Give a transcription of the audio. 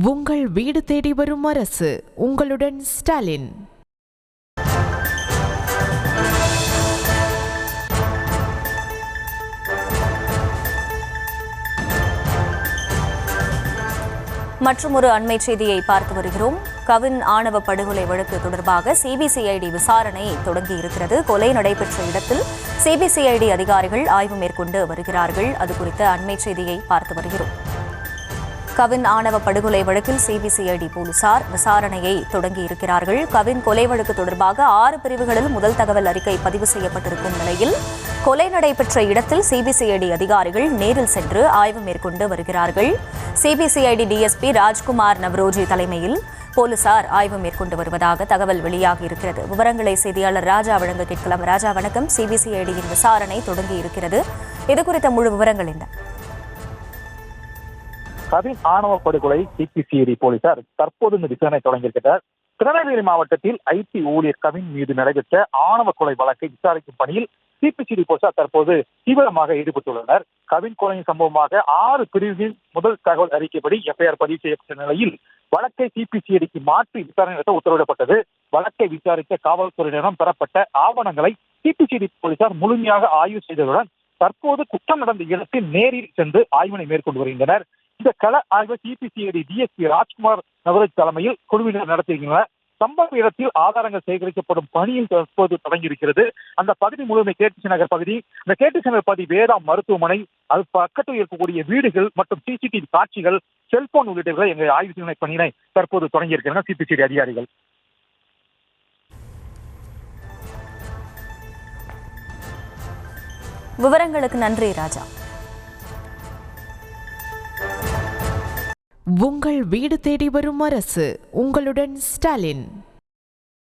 உங்கள் வீடு தேடி வரும் அரசு. உங்களுடன் ஸ்டாலின். மற்றொரு அண்மை செய்தியை பார்த்து வருகிறோம். கவின் ஆணவ படுகொலை வழக்கு தொடர்பாக சிபிசிஐடி விசாரணை தொடங்கியிருக்கிறது. கொலை நடைபெற்ற இடத்தில் சிபிசிஐடி அதிகாரிகள் ஆய்வு மேற்கொண்டு வருகிறார்கள். அது குறித்த அண்மை செய்தியை பார்த்து வருகிறோம். கவின் ஆணவ படுகொலை வழக்கில் சிபிசிஐடி போலீசார் விசாரணையை தொடங்கியிருக்கிறார்கள். கவின் கொலை வழக்கு தொடர்பாக 6 பிரிவுகளில் முதல் தகவல் அறிக்கை பதிவு செய்யப்பட்டிருக்கும் நிலையில் கொலை நடைபெற்ற இடத்தில் சிபிசிஐடி அதிகாரிகள் நேரில் சென்று ஆய்வு மேற்கொண்டு வருகிறார்கள். சிபிசிஐடி டிஎஸ்பி ராஜ்குமார் நவ்ரோஜி தலைமையில் போலீசார் ஆய்வு மேற்கொண்டு வருவதாக தகவல் வெளியாகி இருக்கிறது. விவரங்களை செய்தியாளர் ராஜா வழங்க கேட்கலாம். ராஜா வணக்கம். சிபிசிஐடியின் விசாரணை தொடங்கி இருக்கிறது. இது குறித்த முழு விவரங்கள் என்ன? கவின் ஆணவ படுகொலை சிபிசிஐடி போலீசார் தற்போது இந்த விசாரணை தொடங்கியிருக்கிறார். திருநெல்வேலி மாவட்டத்தில் ஐடி ஊழியர் கவின் மீது நடைபெற்ற ஆணவ கொலை வழக்கை விசாரிக்கும் பணியில் சிபிசிஐடி போலீசார் தற்போது தீவிரமாக ஈடுபட்டுள்ளனர். கவின் கொலையின் சம்பவமாக 6 பிரிவுகளின் முதல் தகவல் அறிக்கைப்படி எஃப்ஐஆர் பதிவு செய்யப்பட்ட நிலையில் வழக்கை சிபிசிஐடிக்கு மாற்றி விசாரணை நடத்த உத்தரவிடப்பட்டது. வழக்கை விசாரித்த காவல்துறையினரிடம் பெறப்பட்ட ஆவணங்களை சிபிசிஐடி போலீசார் முழுமையாக ஆய்வு செய்ததுடன் தற்போது குற்றம் நடந்த இடத்தில் நேரில் சென்று ஆய்வினை மேற்கொண்டு வருகின்றனர். இந்த கள ஆய்வு சிபிசிஐடி டிஎஸ்பி ராஜ்குமார் நவரோஜ் தலைமையில் குழுவினர் நடத்துகின்றனர். சம்பவ இடத்தில் ஆதாரங்கள் சேகரிக்கப்படும் பணியில் தற்போது தொடங்கியிருக்கிறது. அந்த பகுதி முழுமை கேடிசி நகர் பகுதி. இந்த கேடிசி நகர் பகுதி வேதா மருத்துவமனை, அது பக்கத்தில் இருக்கக்கூடிய வீடுகள் மற்றும் சிசிடிவி காட்சிகள், செல்போன் உள்ளிட்டவர்களை எங்கள் ஆய்வு செய்யும் பணியினை தற்போது தொடங்கியிருக்கிறார்கள் சிபிசிஐடி அதிகாரிகள். விவரங்களுக்கு நன்றி ராஜா. உங்கள் வீடு தேடி வரும் அரசு. உங்களுடன் ஸ்டாலின்.